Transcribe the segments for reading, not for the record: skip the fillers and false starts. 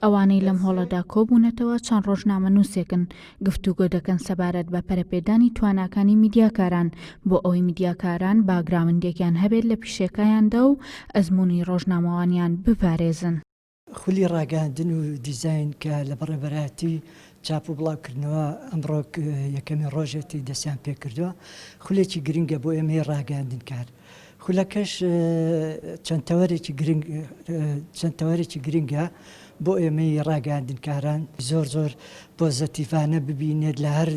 ئەوانەی لەم هۆڵەدا کۆبوونەتەوە چەند ڕۆژنامە نووسێکن گفتوگۆ دەکەن سەبارەت بە پەرەپێدانی تواناکانی میدیاکاران بۆ ئەوەی میدیاکاران باگراوندێکیان هەبێت لە پیشەکەیاندا و ئەزموونی ڕۆژنامەوانیان بپارێزن. خولی ڕاگەاندن و دیزاین کە لە بەڕێبەرایەتی چاپ و بڵاوکردنەوە ئەمڕۆ یەکەمی ڕۆژێتی دەستیان پێ کردووە خولێکی گرنگە بۆ ئێمەی ڕاگەاندن کار. خولەکەش چەند تەوەرێکی گرنگە بۆ ئێمەی ڕاگەاندنکاران زۆر پۆزەتیڤانە ببینێت لە هەر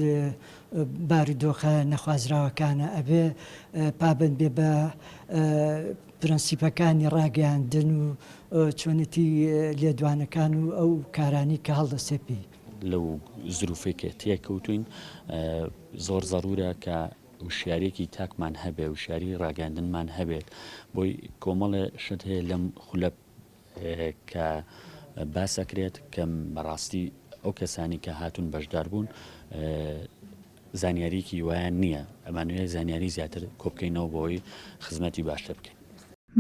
بارودۆخە نەخوازراوەکانە ئەبێ پابند بێ بە پرەنسیپەکانی ڕاگەاندن و چۆنێتی لێدوانەکان و ئەو کارانی کە هەڵدەسێپی لەو زروفێکە تێکەوتوین زۆر زەڕورە کە وشیارێکی تاکمان هەبێ وشیاری ڕاگەاندنمان هەبێت بۆی کۆمەڵە شت هەیە لەم خولە کە باسەکرێت کە بەڕاستی ئەو کەسانی کە هاتوون بەشدار بوون زانیاریکی وایان نییە ئەمانوێت زانیاری زیاتر کۆبکەینەوە بۆی خزمەتی باشتر بکەین.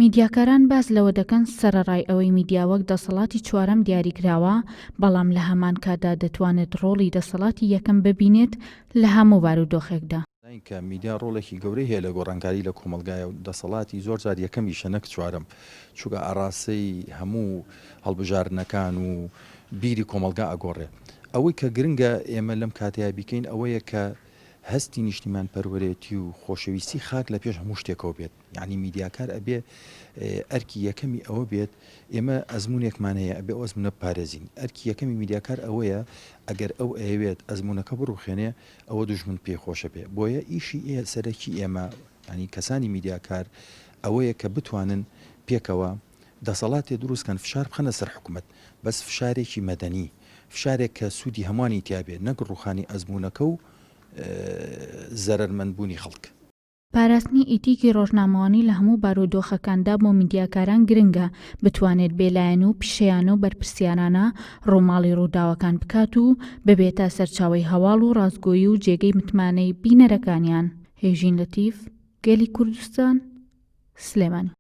میدیاکاران باس لەوە دەکەن سەرەڕای ئەوەی میدیا وەک دەسەڵاتی چوارەم دیاریکراوە بەڵام لە هەمان کاتدا دەتوانێت ڕۆڵی دەسەڵاتی یەکەم ببینێت لە هەموو بارودۆخێکدا. کە میدیا ڕۆڵێکی گەورەی هەیە لە گۆڕانکاری لە کۆمەلگایە و دەسەڵاتی زۆر جار یەکەمی شەنەک چوارم چووکە ئاڕاستەی هەموو هەڵبژاردنەکان و بیری کۆمەلگا ئەگۆڕێ. ئەوەی کە گرنگە ئێمە لەم کاتەیە بیکەین ئەوەیە کە هەستی نیشتیمان پەروەرێتی و خۆشەویستی خاک لە پێش هەموو شتێکەوە بێت. یعنی میدیاکار ئەبێ ئەرکی یەکەمی ئەوە بێت ئێمە ئەزمونێکمان هەیە ئەبێ ئەو ئەزمونە پارێزین. ئەرکی یەکەمی میدیاکار ئەوەیە ئەگەر ئەو ئەوێت ئەزمونەکە بڕوخێنێ ئەوە دوژمن پێخۆشە بێ. بۆیە ئیشی سەرەکی ئێمە ینی کەسانی میدیاکار ئەوەیە کە بتوانن پێکەوە دەسەڵاتێ دروستکەن فشار بخەنە سەر حکوومەت بەس فشارێکی مەدەنی فشارێک کە سوودی هەمووانی تیابێت نەک ڕوخانی ئەزمونەکە و زەرەرمەندبوونی خەڵک. پاراستنی ئیتیکی ڕۆژنامەوانی لە هەموو بارودۆخەکاندا بۆ میدیاکاران گرنگە بتوانێت بێلایەن و پیشەیان و بەرپرسیارانە ڕۆماڵی ڕووداوەکان بکات و ببێتە سەرچاوەی هەواڵ و ڕازگۆیی و جێگەی متمانەی بینەرەکانیان. هێژین لەتیف، گەلی کوردستان، سلێمانی.